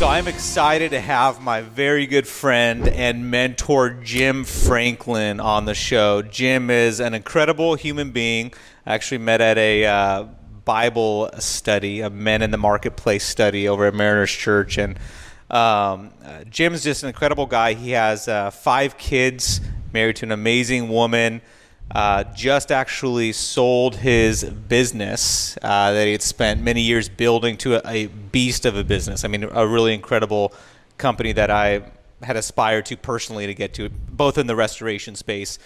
So I'm excited to have my very good friend and mentor, Jim Franklin, on the show. Jim is an incredible human being. I actually met at a Bible study, a Men in the Marketplace study over at Mariners Church. And Jim's just an incredible guy. He has 5 kids, married to an amazing woman. Just actually sold his business that he had spent many years building to a beast of a business. I mean, a really incredible company that I had aspired to personally to get to, both in the restoration space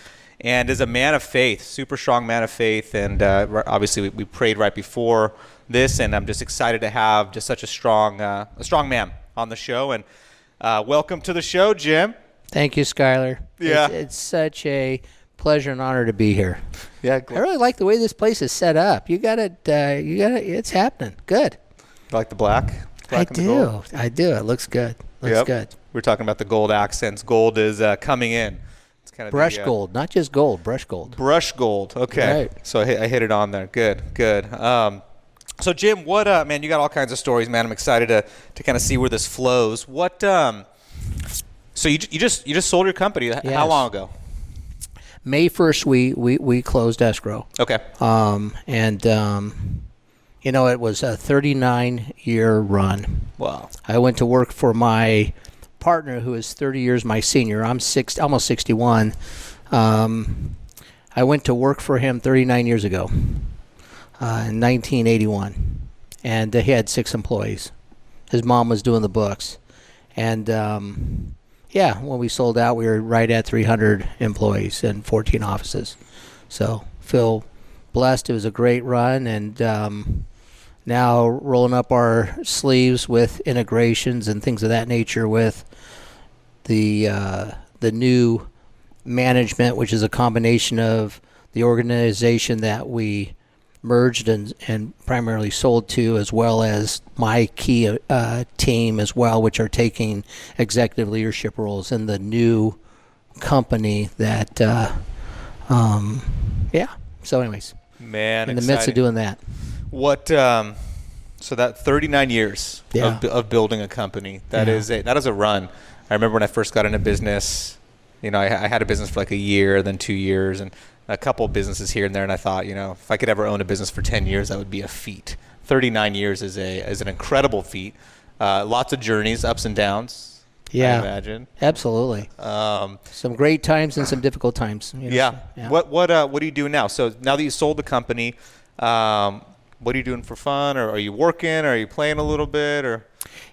and as a man of faith, super strong man of faith. And obviously we prayed right before this, and I'm just excited to have just such a strong man on the show. And welcome to the show, Jim. Thank you, Skylar. Yeah. It's such a pleasure and honor to be here. Yeah, I really like the way this place is set up. You got it. It's happening. Good. You like the black? I And the gold? do. I do. It looks good. Looks good. We're talking about the gold accents. Gold is coming in. It's kind of Brush gold, not just gold. Brush gold. Brush gold. Okay. Right. So I hit it on there. Good. So Jim, what man? You got all kinds of stories, man. I'm excited to kind of see where this flows. What? So you just sold your company. Yes. How long ago? May 1st, we closed escrow. Okay. It was a 39-year run. Wow. I went to work for my partner, who is 30 years my senior. I'm almost 61. I went to work for him 39 years ago, in 1981, and he had 6 employees. His mom was doing the books, and when we sold out, we were right at 300 employees and 14 offices. So feel blessed. It was a great run, and now rolling up our sleeves with integrations and things of that nature with the new management, which is a combination of the organization that we merged and primarily sold to, as well as my key team as well, which are taking executive leadership roles in the new company that so anyways, Man, in the midst of doing that. What? So that 39 years of building a company, that is a run. I remember when I first got into business, I had a business for like a year, then 2 years, and a couple of businesses here and there, and I thought, if I could ever own a business for 10 years, that would be a feat. 39 years is an incredible feat. Lots of journeys, ups and downs. Yeah, I imagine. Absolutely. Some great times and some difficult times. Yeah. What are you doing now? So now that you sold the company, what are you doing for fun, or are you working, or are you playing a little bit, or?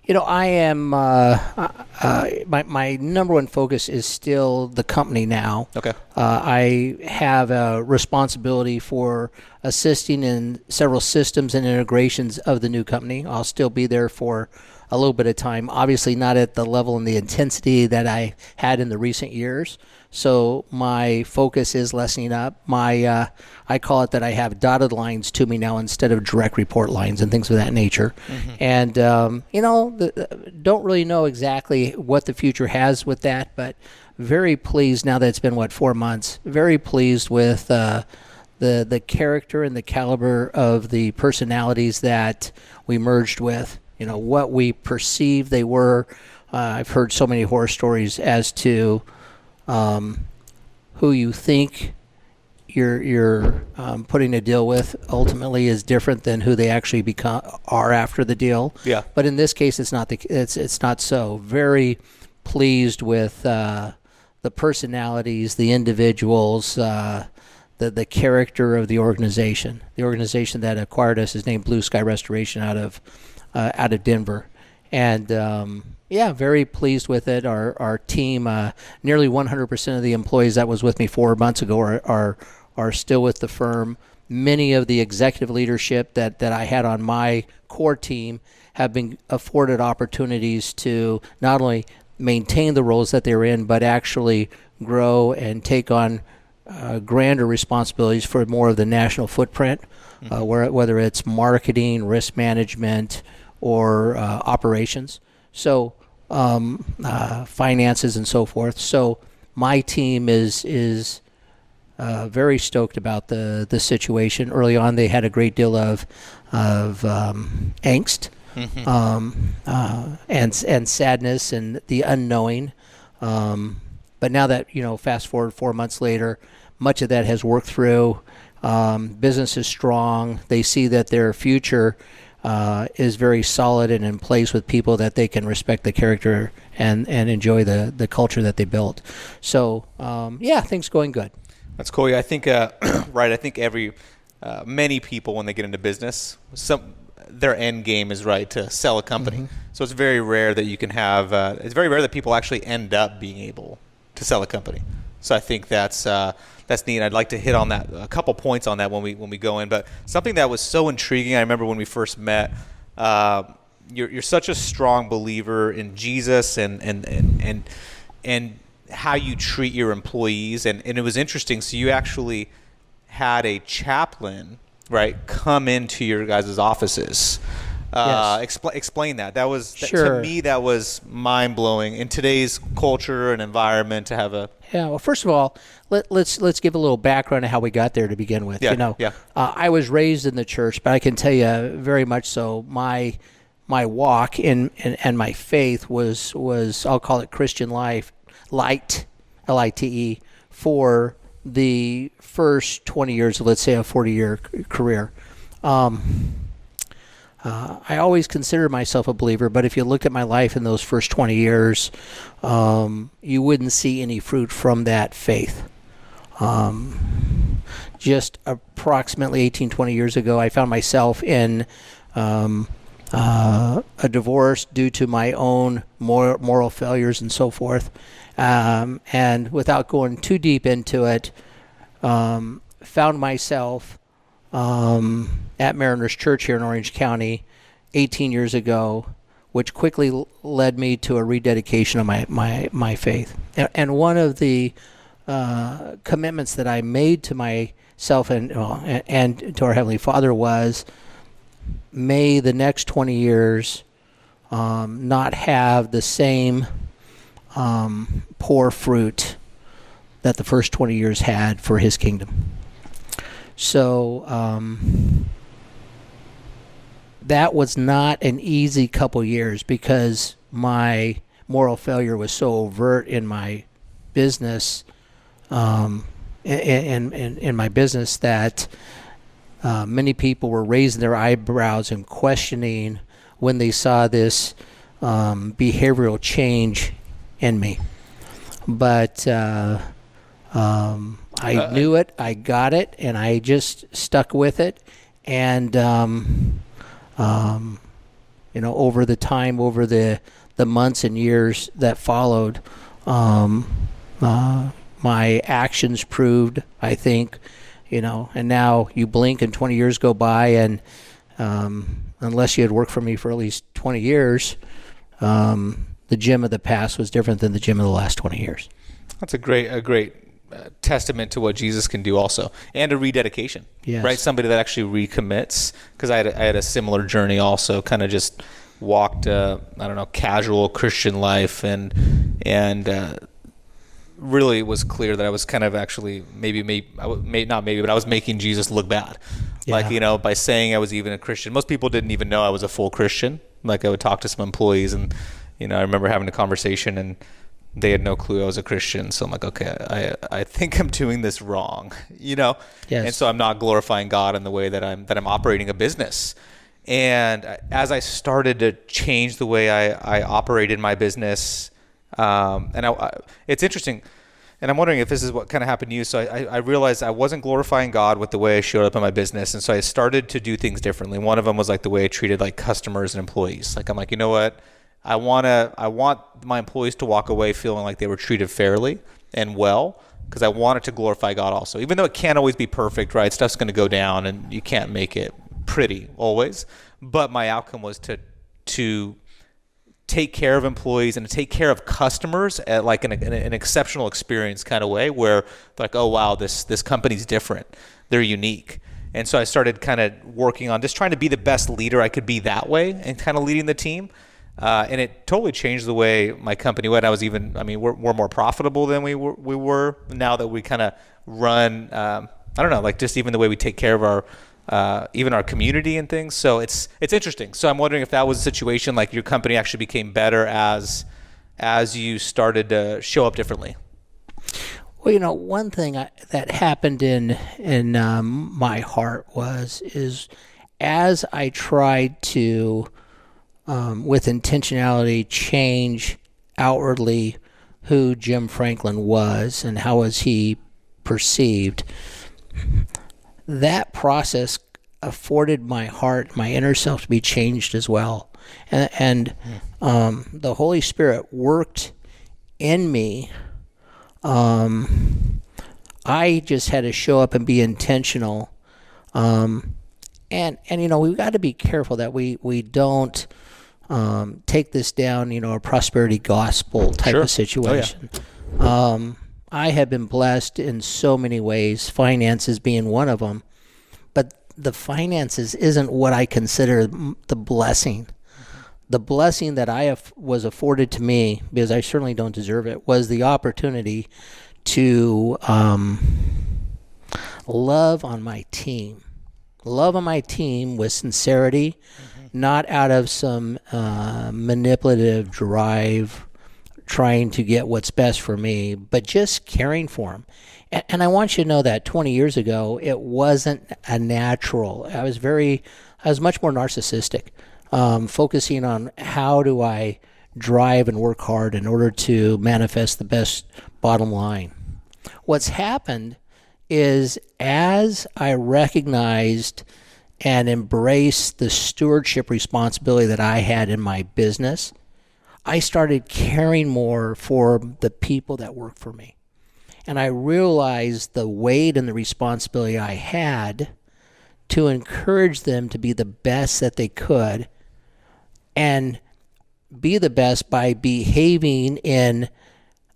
I am. My number one focus is still the company now. Okay. I have a responsibility for assisting in several systems and integrations of the new company. I'll still be there for a little bit of time. Obviously, not at the level and the intensity that I had in the recent years. So my focus is lessening up. I call it that I have dotted lines to me now instead of direct report lines and things of that nature. Mm-hmm. And, don't really know exactly what the future has with that, but very pleased now that it's been, 4 months, very pleased with the character and the caliber of the personalities that we merged with. What we perceived they were. I've heard so many horror stories as to who you think you're putting a deal with ultimately is different than who they actually are after the deal. Yeah. But in this case, it's not it's not so. Very pleased with the personalities, the individuals, the character of the organization. The organization that acquired us is named Bluesky Restoration out of Denver, and very pleased with it. Our team, nearly 100% of the employees that was with me 4 months ago are still with the firm. Many of the executive leadership that I had on my core team have been afforded opportunities to not only maintain the roles that they were in, but actually grow and take on grander responsibilities for more of the national footprint, whether it's marketing, risk management, or operations. So finances and so forth. So my team is very stoked about the situation. Early on, they had a great deal of angst and sadness and the unknowing. But now that, fast forward 4 months later, much of that has worked through. Business is strong. They see that their future is very solid and in place with people that they can respect the character and enjoy the culture that they built. So, things going good. That's cool. Yeah, I think, right, I think many people, when they get into business, their end game is, right, to sell a company. Mm-hmm. So it's very rare that you can have, it's very rare that people actually end up being able to sell a company. So I think that's neat. I'd like to hit on that, a couple points on that when we go in. But something that was so intriguing, I remember when we first met, you're such a strong believer in Jesus and how you treat your employees. And it was interesting. So you actually had a chaplain, right, come into your guys' offices. Yes. Explain that. That was Sure. To me, that was mind blowing in today's culture and environment to have a. Yeah. Well, first of all, let's give a little background of how we got there to begin with. Yeah. I was raised in the church, but I can tell you very much so. My walk and my faith was I'll call it Christian life, light, LITE, for the first 20 years of, let's say, a 40-year career. I always considered myself a believer, but if you looked at my life in those first 20 years, you wouldn't see any fruit from that faith. Just approximately 18, 20 years ago, I found myself in a divorce due to my own moral failures and so forth. And without going too deep into it, found myself at Mariners Church here in Orange County 18 years ago, which quickly led me to a rededication of my faith. And one of the commitments that I made to myself and to our Heavenly Father was, may the next 20 years not have the same poor fruit that the first 20 years had for His kingdom. So that was not an easy couple years, because my moral failure was so overt in my business, in my business, that many people were raising their eyebrows and questioning when they saw this behavioral change in me. But I knew it, I got it, and I just stuck with it. And over the months and years that followed, my actions proved, I think, and now you blink and 20 years go by, and unless you had worked for me for at least 20 years, the Jim of the past was different than the Jim of the last 20 years. That's a great testament to what Jesus can do also, and a rededication. Yes. Right? Somebody that actually recommits, because I had a similar journey also, kind of just walked casual Christian life, and really was clear that I was kind of actually I was making Jesus look bad. Yeah. Like, by saying I was even a Christian. Most people didn't even know I was a full Christian. Like, I would talk to some employees, and I remember having a conversation, and they had no clue I was a Christian. So I'm like, okay, I think I'm doing this wrong, Yes. And so I'm not glorifying God in the way that I'm operating a business. And as I started to change the way I operated my business, it's interesting, and I'm wondering if this is what kind of happened to you. So I realized I wasn't glorifying God with the way I showed up in my business, and so I started to do things differently. One of them was like the way I treated like customers and employees. Like, I'm like, you know what? I want my employees to walk away feeling like they were treated fairly and well, because I want it to glorify God also. Even though it can't always be perfect, right? Stuff's going to go down, and you can't make it pretty always. But my outcome was to take care of employees and to take care of customers at like an exceptional experience kind of way, where like, oh wow, this company's different, they're unique. And so I started kind of working on just trying to be the best leader I could be that way, and kind of leading the team. And it totally changed the way my company went. We're more profitable than we were now that we kind of run, just even the way we take care of even our community and things. So it's interesting. So I'm wondering if that was a situation like your company actually became better as you started to show up differently. Well, one thing that happened in my heart is as I tried to, with intentionality, change outwardly who Jim Franklin was and how was he perceived, that process afforded my heart, my inner self, to be changed as well. And the Holy Spirit worked in me. I just had to show up and be intentional. And we've got to be careful that we don't take this down, a prosperity gospel type of situation. Oh, yeah. I have been blessed in so many ways, finances being one of them. But the finances isn't what I consider the blessing. The blessing that was afforded to me, because I certainly don't deserve it, was the opportunity to love on my team. Love on my team with sincerity, not out of some manipulative drive, trying to get what's best for me, but just caring for them. And I want you to know that 20 years ago, it wasn't a natural. I was much more narcissistic, focusing on how do I drive and work hard in order to manifest the best bottom line. What's happened is as I recognized and embraced the stewardship responsibility that I had in my business, I started caring more for the people that work for me. And I realized the weight and the responsibility I had to encourage them to be the best that they could, and be the best by behaving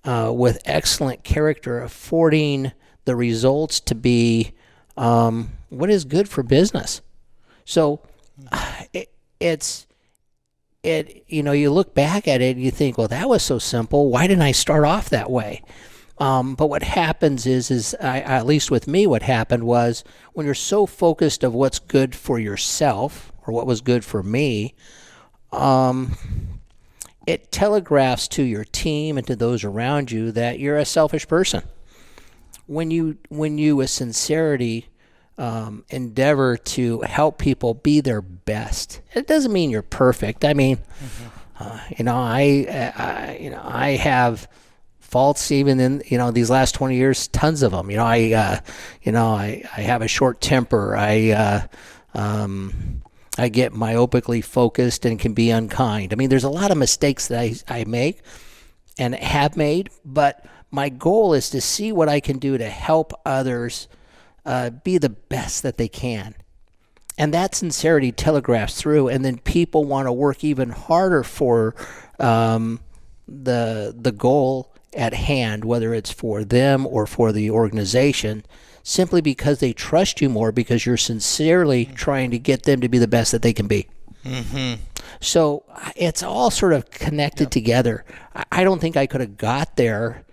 with excellent character, affording the results to be what is good for business. So you look back at it and you think, well, that was so simple. Why didn't I start off that way? But what happens is at least with me, what happened was when you're so focused of what's good for yourself or what was good for me, it telegraphs to your team and to those around you that you're a selfish person. When you with sincerity endeavor to help people be their best, it doesn't mean you're perfect. I mean, I have faults even in these last 20 years, tons of them. I have a short temper. I get myopically focused and can be unkind. I mean, there's a lot of mistakes that I make and have made, but my goal is to see what I can do to help others be the best that they can. And that sincerity telegraphs through, and then people want to work even harder for the goal at hand, whether it's for them or for the organization, simply because they trust you more because you're sincerely trying to get them to be the best that they can be. Mm-hmm. So it's all sort of connected together. I don't think I could have got there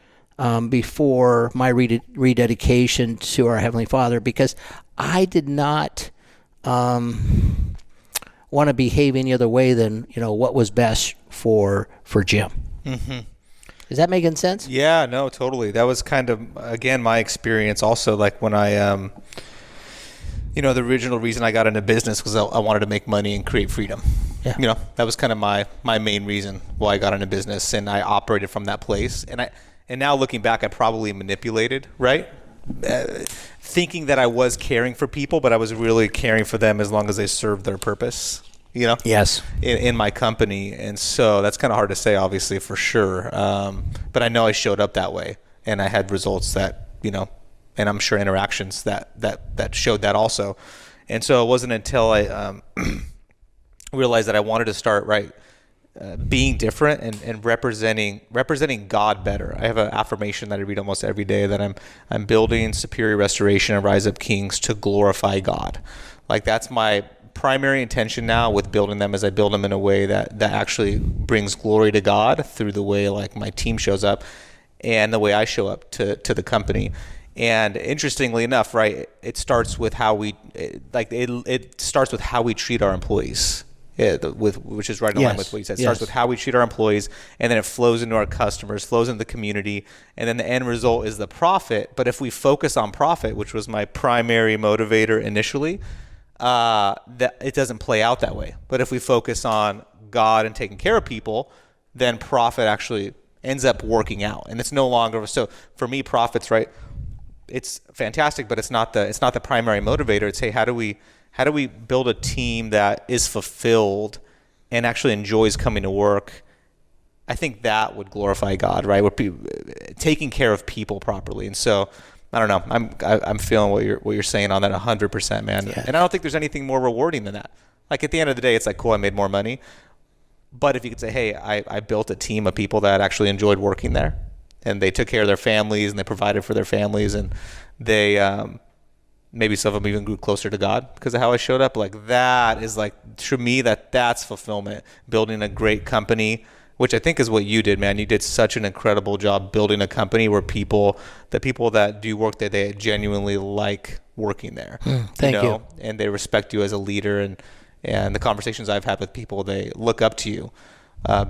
before my rededication to our Heavenly Father, because I did not want to behave any other way than what was best for Jim. Mm-hmm. Is that making sense? Yeah, no, totally. That was kind of, again, my experience also, like when I, the original reason I got into business was I wanted to make money and create freedom. Yeah. That was kind of my main reason why I got into business, and I operated from that place. And now looking back, I probably manipulated, right? Thinking that I was caring for people, but I was really caring for them as long as they served their purpose. Yes, in my company. And so that's kind of hard to say, obviously, for sure. But I know I showed up that way, and I had results that, and I'm sure interactions that showed that also. And so it wasn't until I realized that I wanted to start being different and representing God better. I have an affirmation that I read almost every day that I'm building superior restoration and rise up kings to glorify God. Like, that's my primary intention now with building them, is I build them in a way that actually brings glory to God through the way like my team shows up and the way I show up to the company. And interestingly enough, right, it starts with how we it starts with how we treat our employees. Which is right in line with what you said. It starts with how we treat our employees, and then it flows into our customers, flows into the community, and then the end result is the profit. But if we focus on profit, which was my primary motivator initially, that it doesn't play out that way. But if we focus on God and taking care of people, then profit actually ends up working out, and it's no longer. So for me, profits, right? It's fantastic, but it's not the primary motivator. It's, hey, how do we build a team that is fulfilled and actually enjoys coming to work? I think that would glorify God, right? Taking care of people properly. And so, I don't know. I'm feeling what you're saying on that 100%, man. Yeah. And I don't think there's anything more rewarding than that. Like at the end of the day, it's like, cool, I made more money. But if you could say, hey, I built a team of people that actually enjoyed working there, and they took care of their families, and they provided for their families, and they maybe some of them even grew closer to God because of how I showed up. Like that is like, to me, that's fulfillment. Building a great company, which I think is what you did, man. You did such an incredible job building a company where people that do work there, they genuinely like working there. Thank you. And they respect you as a leader. And the conversations I've had with people, they look up to you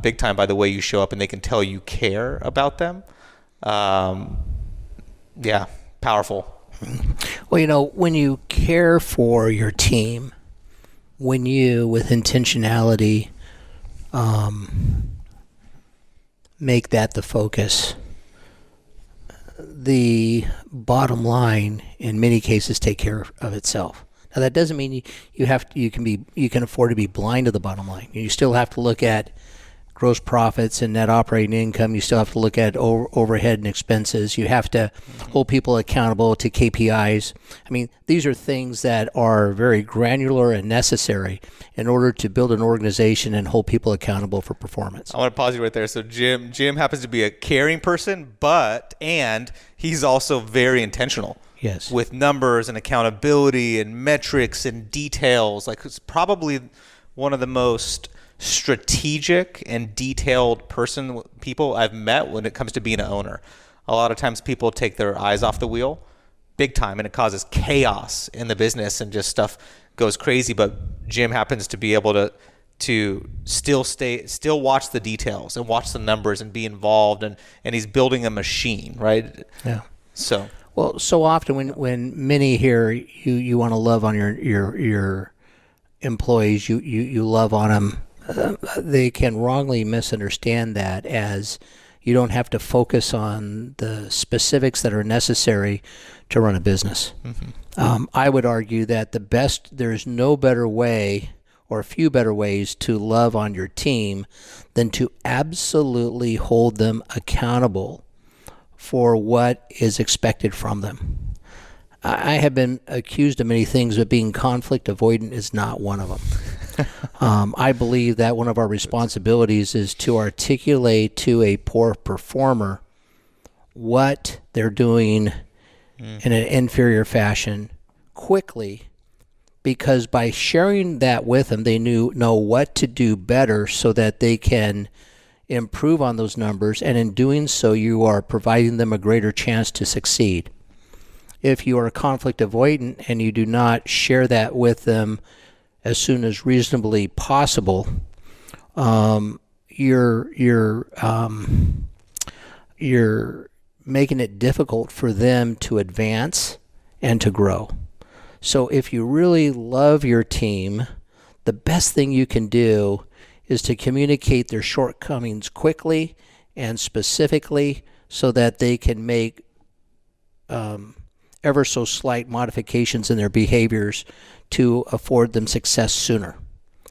big time by the way you show up, and they can tell you care about them. Yeah, powerful. Well, when you care for your team, when you, with intentionality, make that the focus, the bottom line in many cases take care of itself. Now that doesn't mean you can afford to be blind to the bottom line. You still have to look at gross profits and net operating income. You still have to look at overhead and expenses. You have to hold people accountable to KPIs. I mean, these are things that are very granular and necessary in order to build an organization and hold people accountable for performance. I want to pause you right there. So Jim happens to be a caring person, and he's also very intentional. Yes. With numbers and accountability and metrics and details. Like, it's probably one of the most strategic and detailed people I've met when it comes to being an owner. A lot of times people take their eyes off the wheel big time, and it causes chaos in the business and just stuff goes crazy. But Jim happens to be able to still watch the details and watch the numbers and be involved, and he's building a machine, right? Yeah. So often when many hear you want to love on your employees, you love on them. They can wrongly misunderstand that as you don't have to focus on the specifics that are necessary to run a business. I would argue that there's no better way or a few better ways to love on your team than to absolutely hold them accountable for what is expected from them. I have been accused of many things, but being conflict avoidant is not one of them. I believe that one of our responsibilities is to articulate to a poor performer what they're doing in an inferior fashion quickly, because by sharing that with them, they know what to do better so that they can improve on those numbers, and in doing so, you are providing them a greater chance to succeed. If you are conflict avoidant and you do not share that with them as soon as reasonably possible, you're making it difficult for them to advance and to grow. So if you really love your team, the best thing you can do is to communicate their shortcomings quickly and specifically so that they can make ever so slight modifications in their behaviors to afford them success sooner.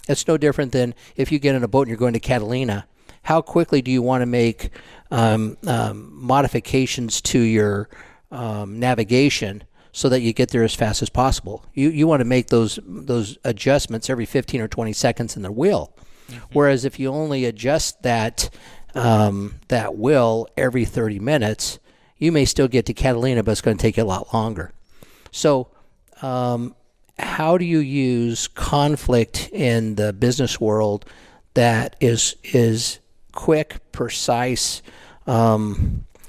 It's no different than if you get in a boat and you're going to Catalina. How quickly do you want to make modifications to your navigation so that you get there as fast as possible? You want to make those adjustments every 15 or 20 seconds in the wheel. Whereas if you only adjust that wheel every 30 minutes, you may still get to Catalina, but it's going to take you a lot longer. So how do you use conflict in the business world that is quick, precise,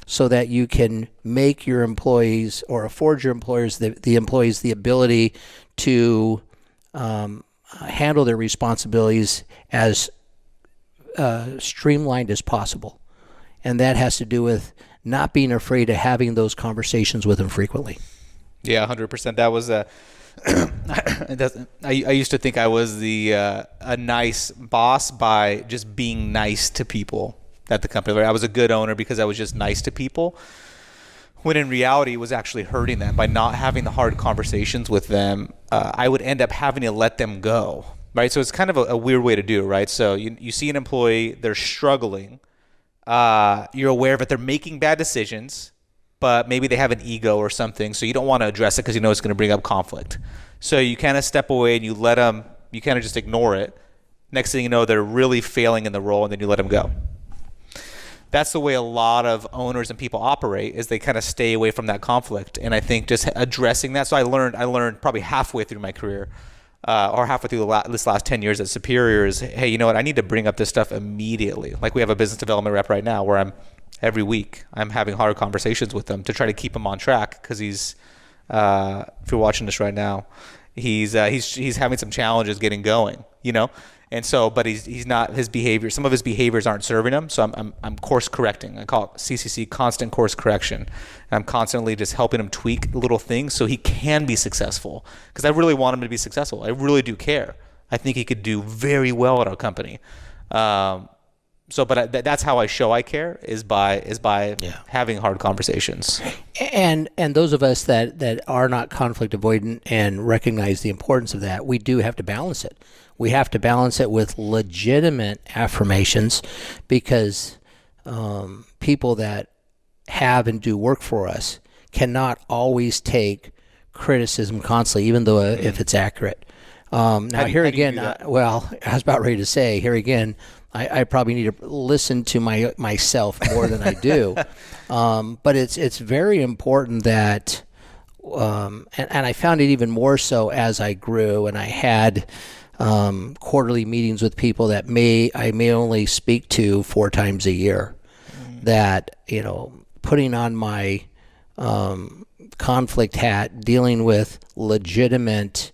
so that you can make your employees or afford your employers the employees the ability to handle their responsibilities as streamlined as possible. And that has to do with not being afraid of having those conversations with them frequently. Yeah, 100%. That was I used to think I was a nice boss by just being nice to people at the company. I was a good owner because I was just nice to people, when in reality it was actually hurting them. By not having the hard conversations with them, I would end up having to let them go, right? So it's kind of a weird way to do it, right? So you see an employee, they're struggling, you're aware of it, they're making bad decisions, but maybe they have an ego or something, so you don't want to address it because you know it's going to bring up conflict. So you kind of step away and you let them, you kind of just ignore it. Next thing you know, they're really failing in the role, and then you let them go. That's the way a lot of owners and people operate, is they kind of stay away from that conflict. And I think just addressing that. So I learned probably halfway through my career, or halfway through this last 10 years at Superior, is, hey, you know what? I need to bring up this stuff immediately. Like we have a business development rep right now where every week I'm having hard conversations with him to try to keep him on track, because he's, if you're watching this right now, he's having some challenges getting going, you know? And so, but he's not, his behavior, some of his behaviors aren't serving him. So I'm course correcting. I call it CCC, constant course correction. And I'm constantly just helping him tweak little things so he can be successful. Because I really want him to be successful. I really do care. I think he could do very well at our company. But that's how I show I care, is by having hard conversations. And those of us that are not conflict avoidant and recognize the importance of that, we do have to balance it. We have to balance it with legitimate affirmations, because people that have and do work for us cannot always take criticism constantly, even though if it's accurate. Now, here again, I was about ready to say, here again, I probably need to listen to myself more than I do. But it's very important that, and I found it even more so as I grew, and I had quarterly meetings with people that I may only speak to 4 times a year. That, putting on my conflict hat, dealing with legitimate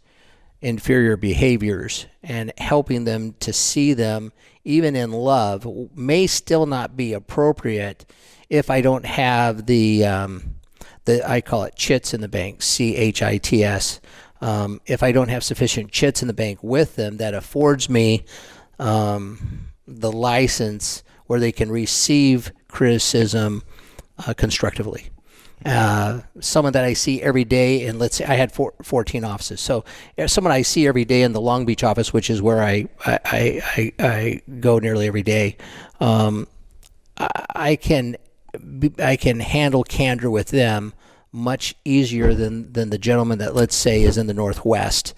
inferior behaviors and helping them to see them even in love may still not be appropriate if I don't have the I call it chits in the bank, CHITS. If I don't have sufficient chits in the bank with them that affords me the license where they can receive criticism constructively. Someone that I see every day, and let's say I had 14 offices. So someone I see every day in the Long Beach office, which is where I go nearly every day, I can handle candor with them much easier than the gentleman that, let's say, is in the Northwest,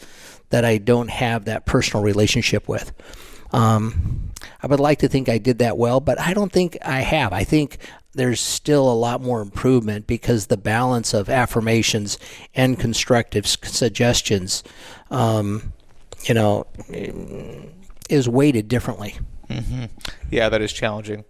that I don't have that personal relationship with. I would like to think I did that well, but I don't think I have. I think there's still a lot more improvement, because the balance of affirmations and constructive suggestions, is weighted differently. Mm-hmm. Yeah, that is challenging.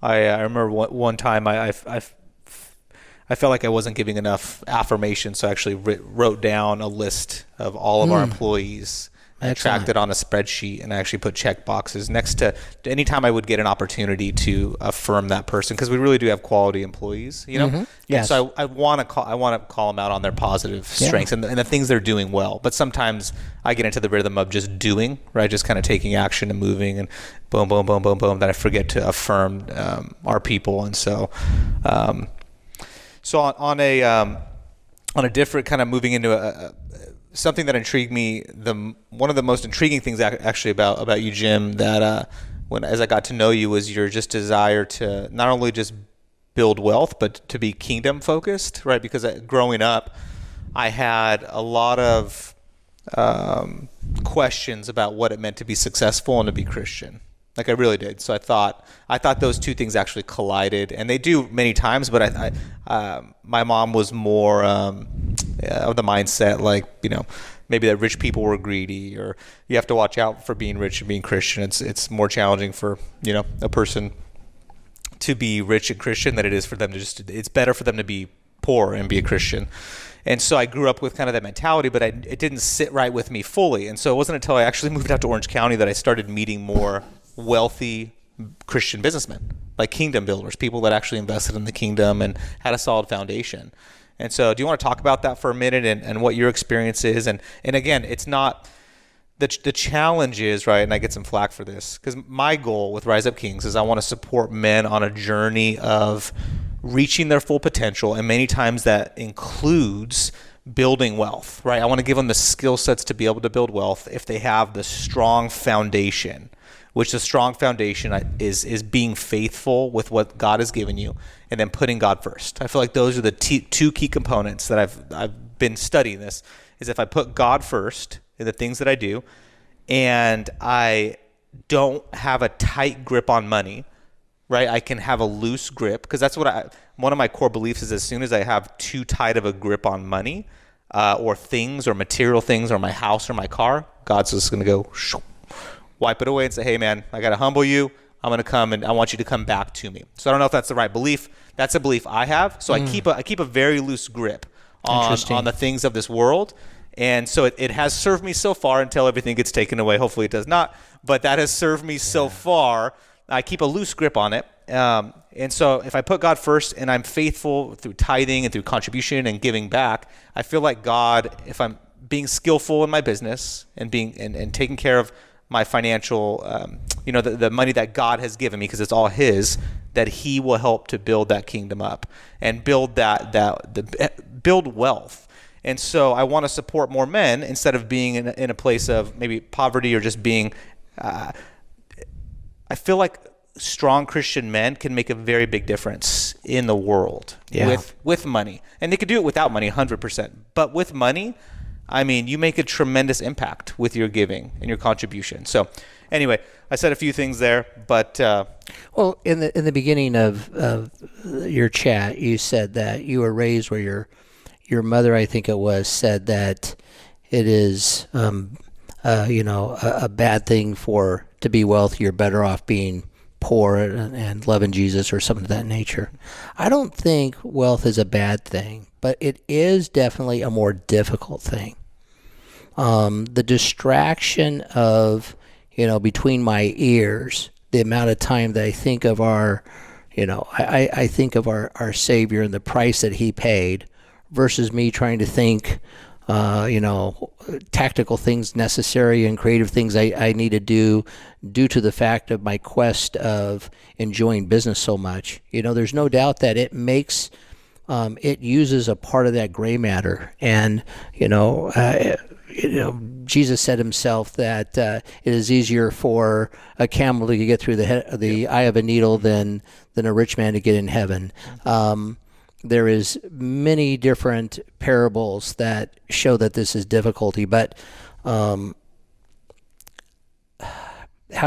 I remember one time I felt like I wasn't giving enough affirmation, so I actually wrote down a list of all of our employees. I tracked it on a spreadsheet, and I actually put check boxes next to anytime I would get an opportunity to affirm that person, because we really do have quality employees, Mm-hmm. Yes. And so I want to call them out on their positive strengths and the things they're doing well. But sometimes I get into the rhythm of just doing, right, just kind of taking action and moving, and boom, boom, boom, boom, boom. That I forget to affirm our people, and so on a different kind of moving into something that intrigued me, one of the most intriguing things actually about you, Jim, that as I got to know you, was your just desire to not only just build wealth, but to be kingdom focused, right? Because growing up, I had a lot of questions about what it meant to be successful and to be Christian. Like, I really did. So I thought those two things actually collided, and they do many times. But my mom was more of the mindset, like, maybe that rich people were greedy, or you have to watch out for being rich and being Christian. It's more challenging for a person to be rich and Christian than it is for them to it's better for them to be poor and be a Christian. And so I grew up with kind of that mentality, but it didn't sit right with me fully. And so it wasn't until I actually moved out to Orange County that I started meeting more wealthy Christian businessmen, like kingdom builders, people that actually invested in the kingdom and had a solid foundation. And so do you want to talk about that for a minute and what your experience is? And again, it's not, the challenge is, right, and I get some flack for this, because my goal with Rise Up Kings is I want to support men on a journey of reaching their full potential, and many times that includes building wealth, right? I want to give them the skill sets to be able to build wealth if they have the strong foundation, which the strong foundation is being faithful with what God has given you, and then putting God first. I feel like those are the two key components that I've been studying this, is if I put God first in the things that I do, and I don't have a tight grip on money, right? I can have a loose grip, because that's what one of my core beliefs is, as soon as I have too tight of a grip on money or things or material things or my house or my car, God's just going to go wipe it away and say, hey man, I got to humble you. I'm going to come and I want you to come back to me. So I don't know if that's the right belief. That's a belief I have. So I keep a very loose grip on the things of this world. And so it has served me so far until everything gets taken away. Hopefully it does not, but that has served me so far. I keep a loose grip on it. And so if I put God first and I'm faithful through tithing and through contribution and giving back, I feel like God, if I'm being skillful in my business and being and taking care of my financial, the money that God has given me, because it's all His, that He will help to build that kingdom up and build build wealth. And so I want to support more men instead of being in a place of maybe poverty or just being. I feel like strong Christian men can make a very big difference in the world with money. And they could do it without money, 100%. But with money, I mean, you make a tremendous impact with your giving and your contribution. So anyway, I said a few things there, but... well, in the beginning of your chat, you said that you were raised where your mother, I think it was, said that it is, a bad thing to be wealthy. You're better off being poor and loving Jesus or something of that nature. I don't think wealth is a bad thing, but it is definitely a more difficult thing. The distraction of, between my ears, the amount of time that I think of I think of our Savior and the price that He paid, versus me trying to think, tactical things necessary and creative things I need to do due to the fact of my quest of enjoying business so much. There's no doubt that it makes, it uses a part of that gray matter. And, Jesus said Himself that it is easier for a camel to get through the eye of a needle than a rich man to get in heaven. There is many different parables that show that this is difficulty, but how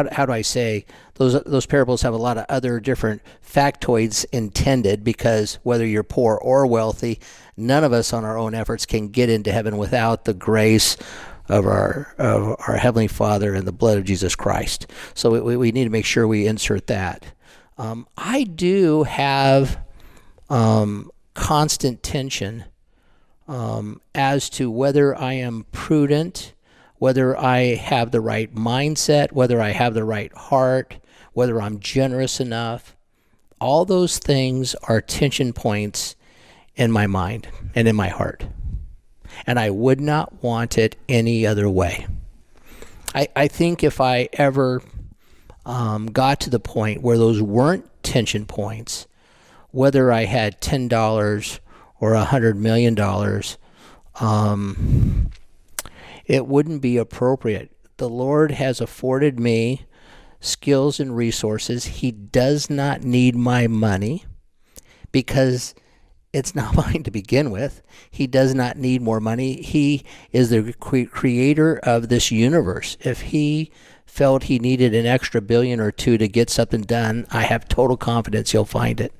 do I say, those parables have a lot of other different factoids intended, because whether you're poor or wealthy, none of us on our own efforts can get into heaven without the grace of our Heavenly Father and the blood of Jesus Christ. So we need to make sure we insert that. I do have constant tension as to whether I am prudent, whether I have the right mindset, whether I have the right heart, whether I'm generous enough. All those things are tension points in my mind and in my heart. And I would not want it any other way. I think if I ever got to the point where those weren't tension points, whether I had $10 or $100 million, it wouldn't be appropriate. The Lord has afforded me skills and resources. He does not need my money because it's not mine to begin with. He does not need more money. He is the creator of this universe. If He felt He needed an extra billion or two to get something done, I have total confidence He'll find it.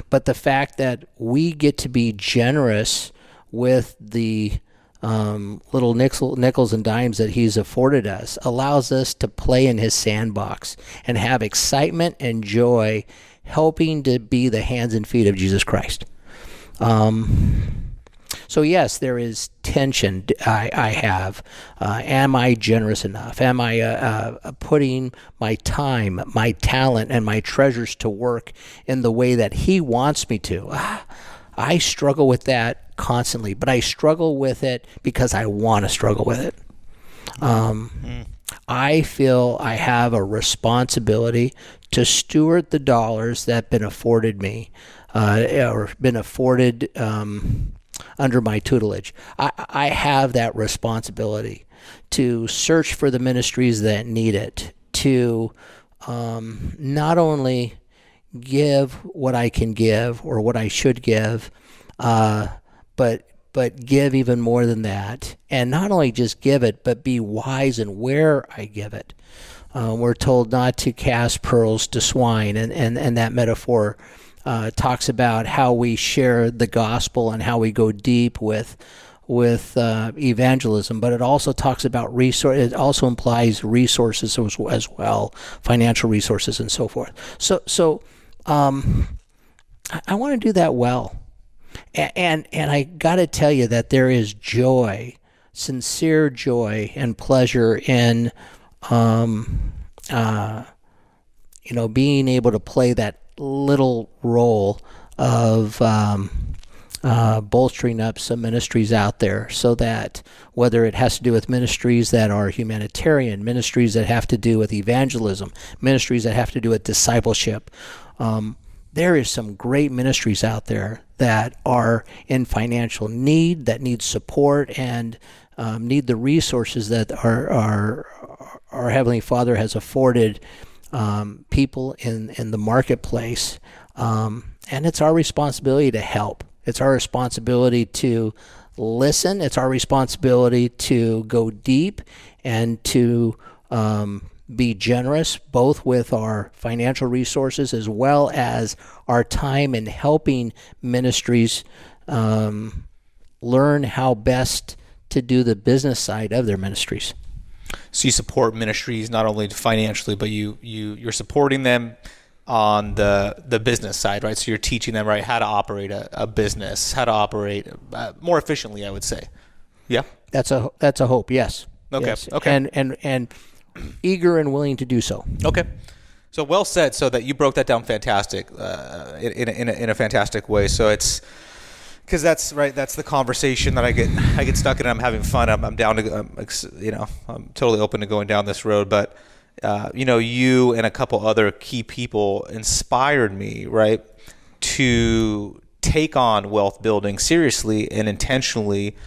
But the fact that we get to be generous with the little nickels and dimes that He's afforded us allows us to play in His sandbox and have excitement and joy helping to be the hands and feet of Jesus Christ. So yes, there is tension I have. Am I generous enough? Am I putting my time, my talent, and my treasures to work in the way that He wants me to? I struggle with that constantly, but I struggle with it because I want to struggle with it. I feel I have a responsibility to steward the dollars that have been afforded me, or been afforded under my tutelage. I have that responsibility to search for the ministries that need it, to not only give what I can give or what I should give, but give even more than that. And not only just give it, but be wise in where I give it. We're told not to cast pearls to swine, and that metaphor talks about how we share the gospel and how we go deep with evangelism, but it also talks about it also implies resources as well, financial resources and so forth. So I want to do that well. And I got to tell you that there is joy, sincere joy and pleasure in, being able to play that little role of bolstering up some ministries out there, so that whether it has to do with ministries that are humanitarian, ministries that have to do with evangelism, ministries that have to do with discipleship, there is some great ministries out there that are in financial need, that need support, and need the resources that our Heavenly Father has afforded people in the marketplace. And it's our responsibility to help. It's our responsibility to listen. It's our responsibility to go deep and to be generous, both with our financial resources as well as our time in helping ministries learn how best to do the business side of their ministries. So you support ministries not only financially, but you're supporting them on the business side, right? So you're teaching them, right, how to operate a business, how to operate more efficiently, I would say. Yeah. That's a hope. Yes. Okay. Yes. Okay. And eager and willing to do so. Okay. So well said. So that you broke that down fantastic, in a fantastic way. So it's because that's right. That's the conversation that I get stuck in. I'm having fun. I'm down to, I'm totally open to going down this road. But you and a couple other key people inspired me, right, to take on wealth building seriously and intentionally,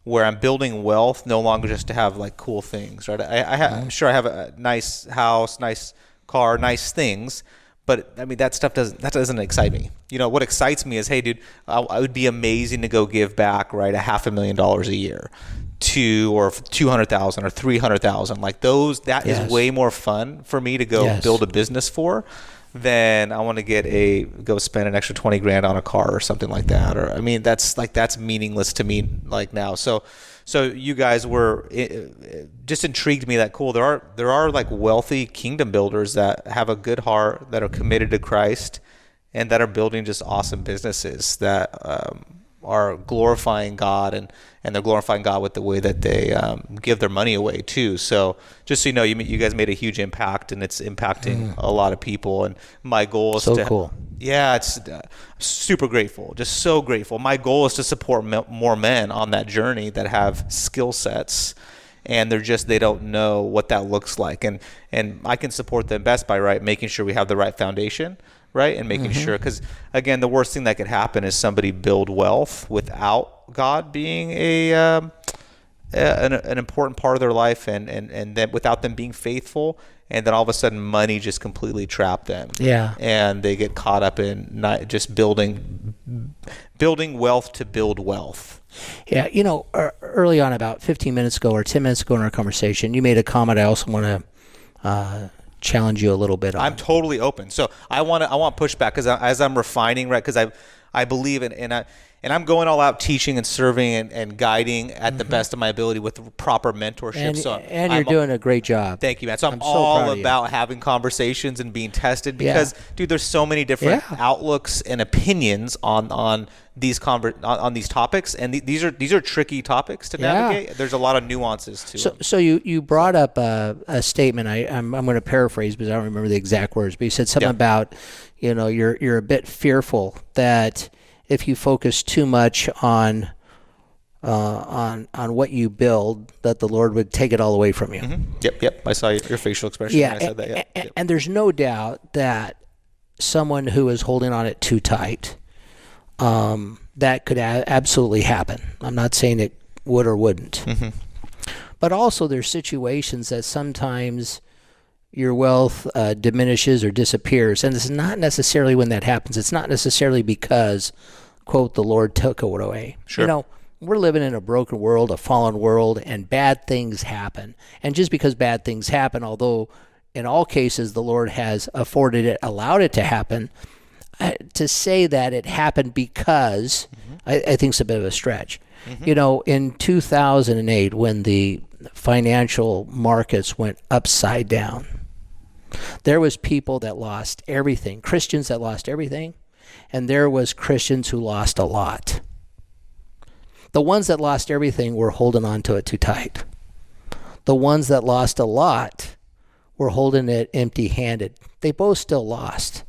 where I'm building wealth no longer just to have like cool things, right? I'm sure I have a nice house, nice car, nice things, but I mean that doesn't excite me. What excites me is, hey, dude, I would be amazing to go give back, right, $500,000 a year or 200,000 or 300,000, like those. That is way more fun for me to go build a business for than I want to go spend an extra 20 grand on a car or something like that. Or, I mean, that's meaningless to me like now. So you guys were just intrigued me that cool. There are like wealthy kingdom builders that have a good heart, that are committed to Christ, and that are building just awesome businesses that are glorifying God, and they're glorifying God with the way that they give their money away too. So just so you know, you guys made a huge impact, and it's impacting a lot of people. And my goal is cool. Yeah, it's super grateful, just so grateful. My goal is to support more men on that journey that have skill sets, and they don't know what that looks like. And I can support them best by making sure we have the right foundation, right? And making sure, because again, the worst thing that could happen is somebody build wealth without God being an important part of their life, and then without them being faithful, and then all of a sudden money just completely trapped them. Yeah. And they get caught up in not just building wealth to build wealth. Yeah, early on, about 15 minutes ago or 10 minutes ago in our conversation, you made a comment I also want to challenge you a little bit on. I'm totally open. So I want pushback, because as I'm refining, right? Because I believe in, and and I'm going all out teaching and serving and guiding at the best of my ability with proper mentorship. And you're doing a great job. Thank you, man. So I'm all about having conversations and being tested because, dude, there's so many different outlooks and opinions on these on these topics, and these are tricky topics to navigate. There's a lot of nuances to them. So you brought up a statement. I'm going to paraphrase because I don't remember the exact words, but you said something about, you're a bit fearful that if you focus too much on what you build, that the Lord would take it all away from you. Mm-hmm. Yep. I saw your facial expression when I said that. And there's no doubt that someone who is holding on it too tight, that could absolutely happen. I'm not saying it would or wouldn't. Mm-hmm. But also there's situations that sometimes your wealth diminishes or disappears. And it's not necessarily when that happens. It's not necessarily because, quote, the Lord took it away. Sure. We're living in a broken world, a fallen world, and bad things happen. And just because bad things happen, although in all cases the Lord has allowed it to happen, to say that it happened because, I think it's a bit of a stretch. Mm-hmm. In 2008, when the financial markets went upside down, there was people that lost everything, Christians that lost everything, and there was Christians who lost a lot. The ones that lost everything were holding on to it too tight. The ones that lost a lot were holding it empty-handed. They both still lost.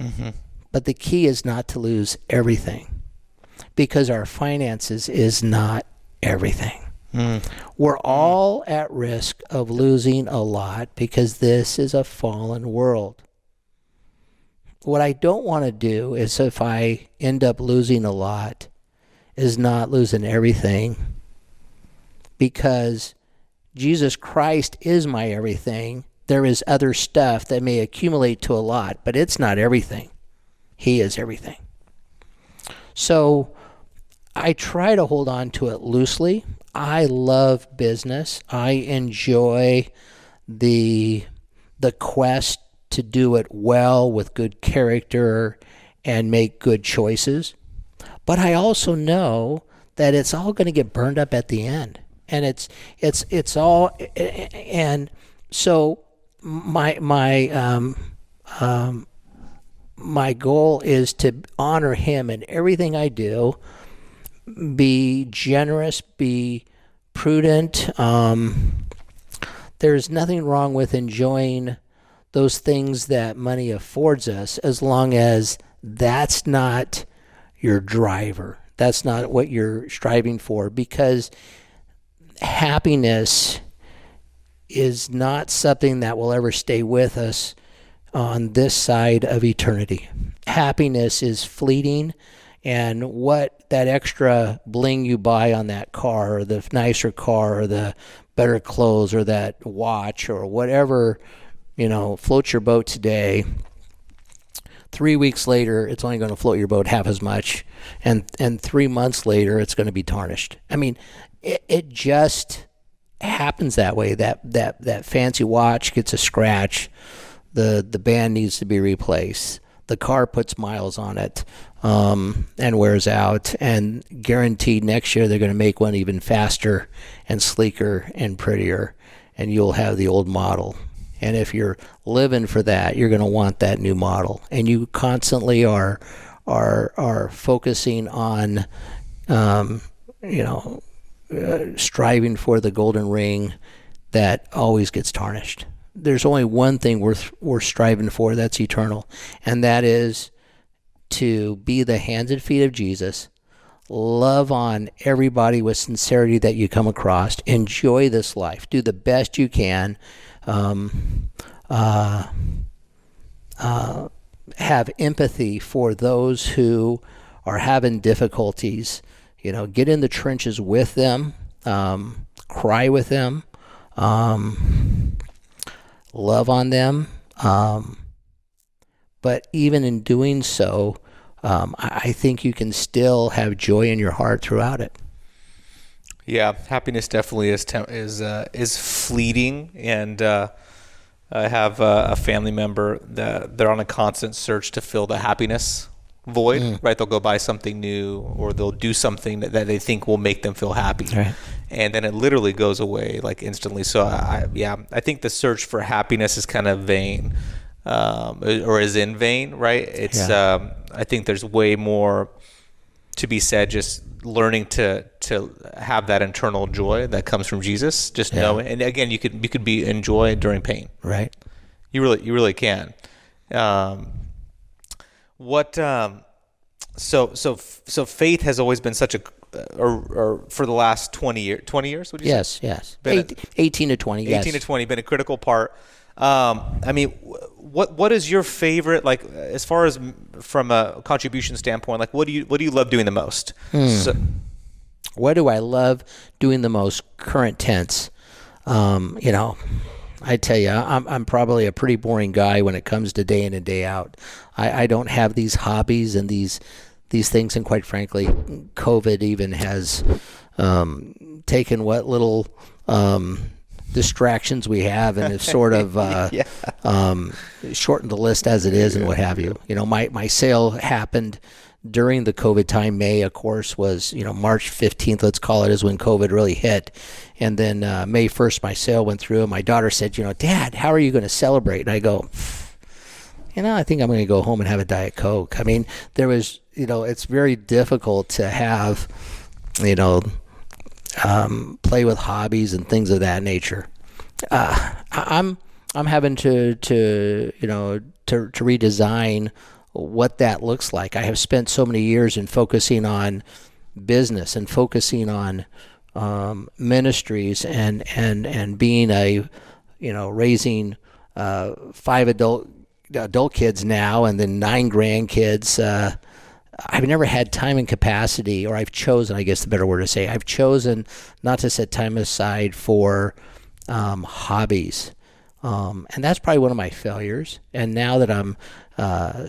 Mm-hmm. But the key is not to lose everything, because our finances is not everything. We're all at risk of losing a lot because this is a fallen world. What I don't want to do is, if I end up losing a lot, is not losing everything, because Jesus Christ is my everything. There is other stuff that may accumulate to a lot, but it's not everything. He is everything. So I try to hold on to it loosely. I love business. I enjoy the quest to do it well with good character and make good choices. But I also know that it's all going to get burned up at the end. And it's all, and so my goal is to honor him in everything I do, be generous, be prudent. There's nothing wrong with enjoying those things that money affords us, as long as that's not your driver. That's not what you're striving for, because happiness is not something that will ever stay with us on this side of eternity. Happiness is fleeting, and what that extra bling you buy on that car, or the nicer car, or the better clothes, or that watch, or whatever, floats your boat today, 3 weeks later, it's only going to float your boat half as much, and 3 months later, it's going to be tarnished. I mean, it just happens that way. That fancy watch gets a scratch. The band needs to be replaced. The car puts miles on it and wears out. And guaranteed next year they're going to make one even faster and sleeker and prettier, and you'll have the old model. And if you're living for that, you're going to want that new model. And you constantly are focusing on, striving for the golden ring that always gets tarnished. There's only one thing we're striving for that's eternal, and that is to be the hands and feet of Jesus, love on everybody with sincerity that you come across, enjoy this life, do the best you can, have empathy for those who are having difficulties, get in the trenches with them, cry with them, love on them. But even in doing so, I think you can still have joy in your heart throughout it. Yeah, happiness definitely is fleeting, and I have a family member that they're on a constant search to feel the happiness void, right? They'll go buy something new, or they'll do something that they think will make them feel happy. Right. And then it literally goes away like instantly. So I think the search for happiness is kind of vain, or is in vain, right? It's I think there's way more to be said just learning to have that internal joy that comes from Jesus. Just knowing, and again, you could be in joy during pain. Right. You really can. So faith has always been such a, or for the last 20 years, would you say? Yes. 18 to 20, 18 to 20, been a critical part. I mean, what is your favorite, like, as far as from a contribution standpoint, like, what do you love doing the most? So, what do I love doing the most? Current tense. I tell you, I'm probably a pretty boring guy when it comes to day in and day out. I don't have these hobbies and these things, and quite frankly, COVID even has taken what little distractions we have and have sort of shortened the list as it is and what have you. My sale happened during the COVID time. May, of course, was, March 15th, let's call it, is when COVID really hit. And then May 1st, my sale went through, and my daughter said, Dad, how are you going to celebrate? And I go, I think I'm going to go home and have a Diet Coke. I mean, there was, it's very difficult to have, play with hobbies and things of that nature. I'm having to redesign what that looks like. I have spent so many years in focusing on business and focusing on ministries and being raising 5 adult kids now and then 9 grandkids. I've never had time and capacity, or I've chosen, I guess the better word to say, I've chosen not to set time aside for hobbies. And that's probably one of my failures. And now that I'm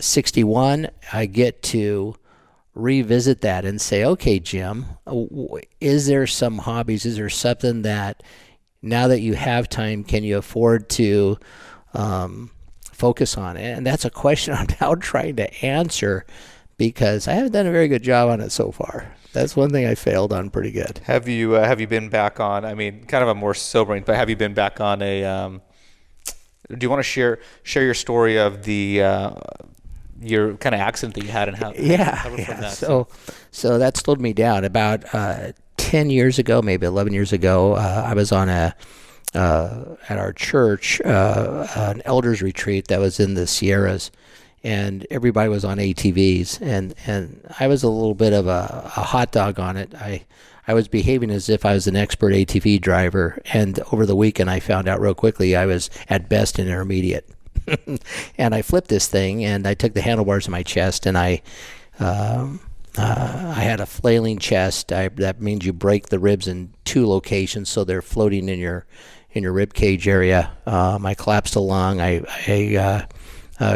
61, I get to revisit that and say, okay, Jim, is there some hobbies? Is there something that now that you have time, can you afford to focus on it? And that's a question I'm now trying to answer, because I haven't done a very good job on it so far. That's one thing I failed on pretty good. Have you been back on, I mean, kind of a more sobering, but have you been back on a, do you want to share your story of the your kind of accident that you had and how you recovered from that? So that slowed me down. About 10 years ago, maybe 11 years ago, I was on at our church, an elders retreat that was in the Sierras, and everybody was on ATVs, and I was a little bit of a hot dog on it. I was behaving as if I was an expert ATV driver, and over the weekend I found out real quickly I was at best an intermediate. And I flipped this thing, and I took the handlebars in my chest, and I had a flailing chest. That means you break the ribs in 2 locations, so they're floating in your rib cage area. I collapsed a lung. I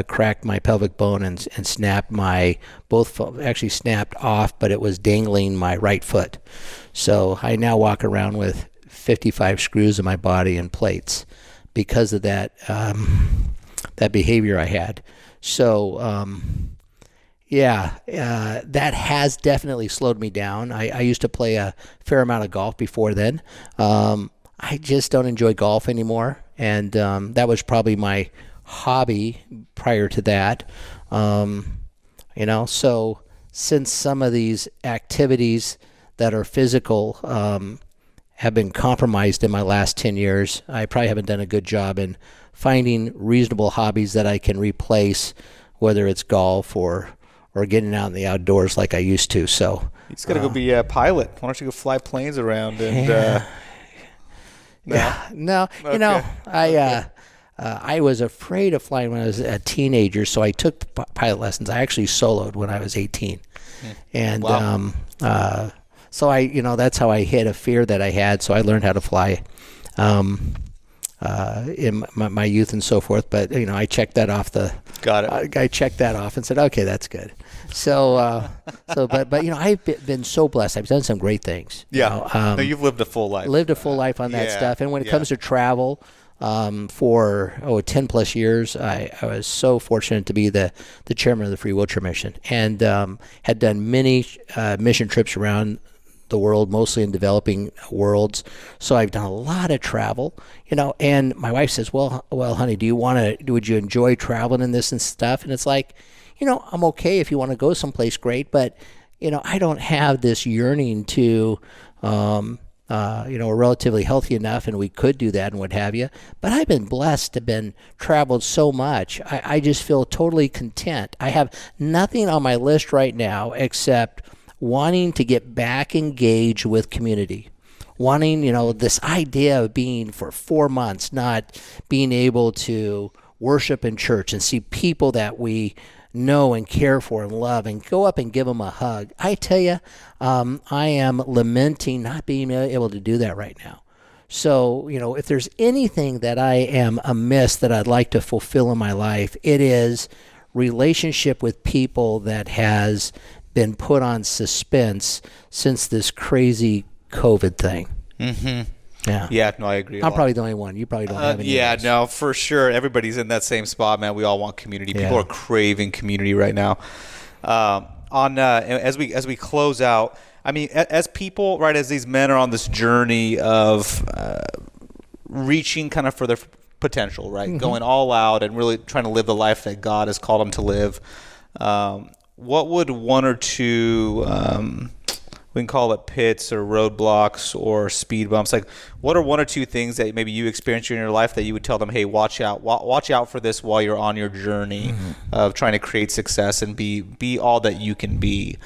cracked my pelvic bone and snapped actually snapped off, but it was dangling my right foot. So I now walk around with 55 screws in my body and plates because of that behavior I had. So that has definitely slowed me down. I used to play a fair amount of golf before then. I just don't enjoy golf anymore, and that was probably my hobby prior to that. So since some of these activities that are physical have been compromised in my last 10 years, I probably haven't done a good job in finding reasonable hobbies that I can replace, whether it's golf or getting out in the outdoors like I used to. So you just got to go be a pilot. Why don't you go fly planes around? And No. Okay. I was afraid of flying when I was a teenager, so I took pilot lessons. I actually soloed when I was 18. And wow. so that's how I hit a fear that I had. So I learned how to fly in my youth and so forth. But I checked that off Got it. I checked that off and said, okay, that's good. So but I've been so blessed. I've done some great things. Yeah. No, you've lived a full life. Lived a full life on that stuff. And when it comes to travel, for 10 plus years. I was so fortunate to be the chairman of the Free Wheelchair Mission, and had done many mission trips around the world, mostly in developing worlds. So I've done a lot of travel, and my wife says, well, honey, would you enjoy traveling in this and stuff? And it's like, I'm okay if you want to go someplace great, but, I don't have this yearning to, we're relatively healthy enough and we could do that and what have you. But I've been blessed to have been traveled so much. I just feel totally content. I have nothing on my list right now except wanting to get back engaged with community. Wanting, this idea of being for 4 months, not being able to worship in church and see people that we know and care for and love and go up and give them a hug. I tell you, I am lamenting not being able to do that right now. So, if there's anything that I am amiss that I'd like to fulfill in my life, it is relationship with people that has been put on suspense since this crazy COVID thing. Mm-hmm. Yeah. Yeah, no, I agree. I'm probably the only one. You probably don't have any. Yeah, no, for sure. Everybody's in that same spot, man. We all want community. People are craving community right now. As we close out, I mean, as people, right, as these men are on this journey of reaching kind of for their potential, right, mm-hmm. going all out and really trying to live the life that God has called them to live. What would one or two, we can call it pits or roadblocks or speed bumps, like what are one or two things that maybe you experienced in your life that you would tell them, hey, watch out for this while you're on your journey mm-hmm. of trying to create success and be all that you can be?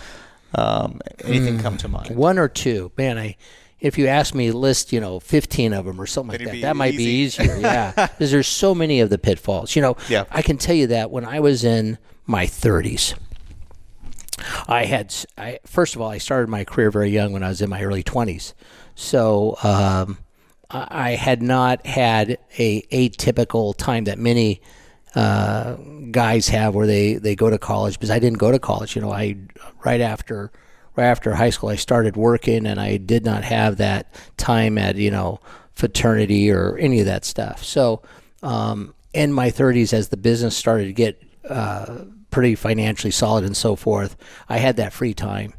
Anything come to mind? One or two, man. If you ask me, list 15 of them or something like that. That might be easier, yeah, because there's so many of the pitfalls. I can tell you that when I was in my 30s. First of all, I started my career very young when I was in my early 20s. So I had not had a atypical time that many guys have where they go to college, because I didn't go to college. Right after high school, I started working, and I did not have that time at fraternity or any of that stuff. So in my 30s, as the business started to get pretty financially solid and so forth, I had that free time,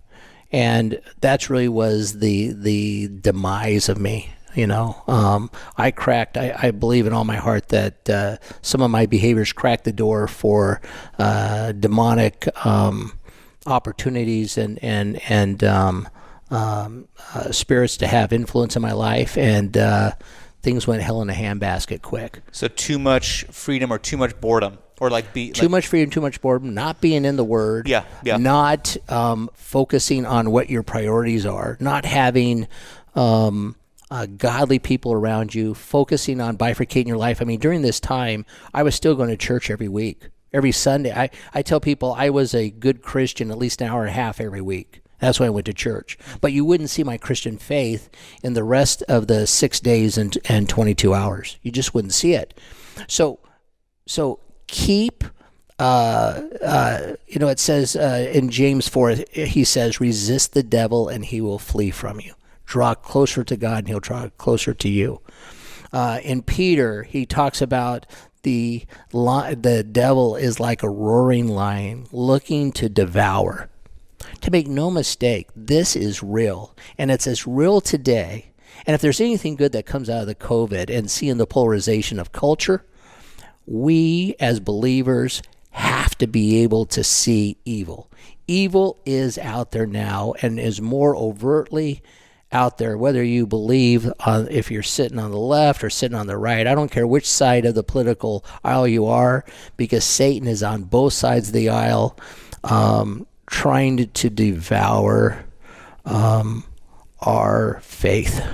and that's really was the demise of me. I cracked. I believe in all my heart that some of my behaviors cracked the door for demonic opportunities and spirits to have influence in my life, and things went hell in a handbasket quick. So too much freedom or too much boredom. Or too much freedom, too much boredom, not being in the Word, not focusing on what your priorities are, not having godly people around you, focusing on bifurcating your life. I mean, during this time, I was still going to church every week, every Sunday. I tell people I was a good Christian at least an hour and a half every week. That's when I went to church. But you wouldn't see my Christian faith in the rest of the 6 days and 22 hours. You just wouldn't see it. So keep, it says in James 4, he says, resist the devil and he will flee from you. Draw closer to God and he'll draw closer to you. In Peter, he talks about the devil is like a roaring lion looking to devour. To make no mistake, this is real, and it's as real today. And if there's anything good that comes out of the COVID and seeing the polarization of culture, we as believers have to be able to see evil. Evil is out there now and is more overtly out there, whether you believe if you're sitting on the left or sitting on the right. I don't care which side of the political aisle you are, because Satan is on both sides of the aisle, trying to devour our faith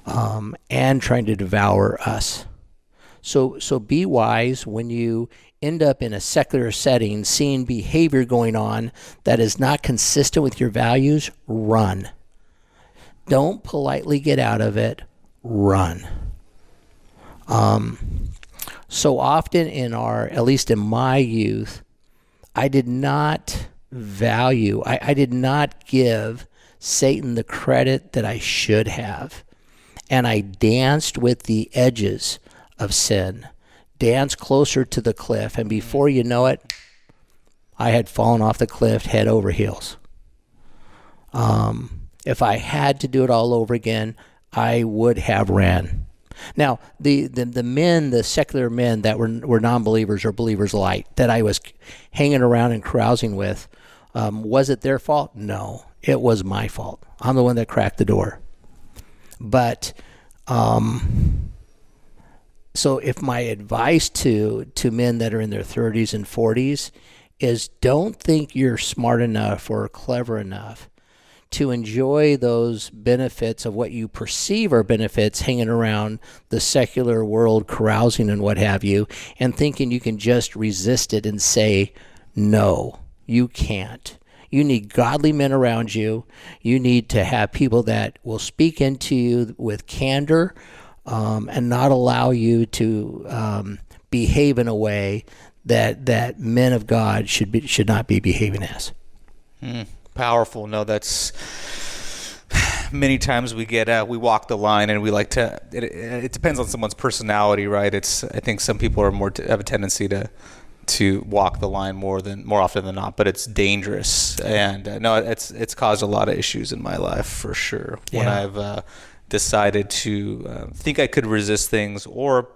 and trying to devour us. So be wise when you end up in a secular setting, seeing behavior going on that is not consistent with your values. Run. Don't politely get out of it. Run. So often at least in my youth, I did not value, I did not give Satan the credit that I should have. And I danced with the edges of sin, dance closer to the cliff, and before you know it, I had fallen off the cliff head over heels. If I had to do it all over again, I would have ran. Now, the men, the secular men that were non-believers or believers light that I was hanging around and carousing with, was it their fault? No, it was my fault. I'm the one that cracked the door. But so if my advice to men that are in their 30s and 40s is, don't think you're smart enough or clever enough to enjoy those benefits of what you perceive are benefits hanging around the secular world, carousing and what have you, and thinking you can just resist it and say, no, you can't. You need godly men around you. You need to have people that will speak into you with candor, and not allow you to behave in a way that men of God should not be behaving as. Powerful. No, that's many times we walk the line, and we like to. It depends on someone's personality, right? I think some people have a tendency to walk the line more often than not, but it's dangerous. And no, it's caused a lot of issues in my life for sure. Yeah. When I've decided to think I could resist things or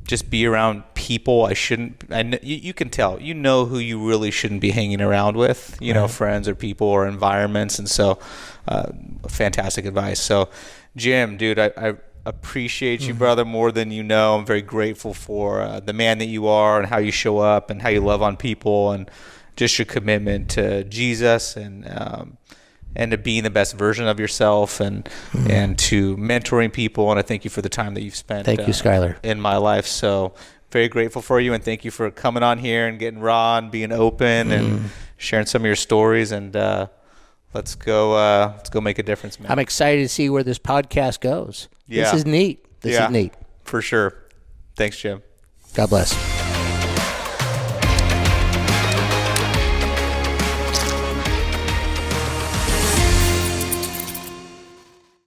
just be around people I shouldn't. You can tell, who you really shouldn't be hanging around with, right. Friends or people or environments. And so fantastic advice. So Jim, dude, I appreciate you, brother, more than you know. I'm very grateful for the man that you are and how you show up and how you love on people and just your commitment to Jesus and to being the best version of yourself and to mentoring people. And I thank you for the time that you've spent. Thank you, Skylar. In my life. So very grateful for you, and thank you for coming on here and getting raw and being open and sharing some of your stories. And let's go make a difference, man. I'm excited to see where this podcast goes. Yeah. This is neat. This is neat. For sure. Thanks, Jim. God bless.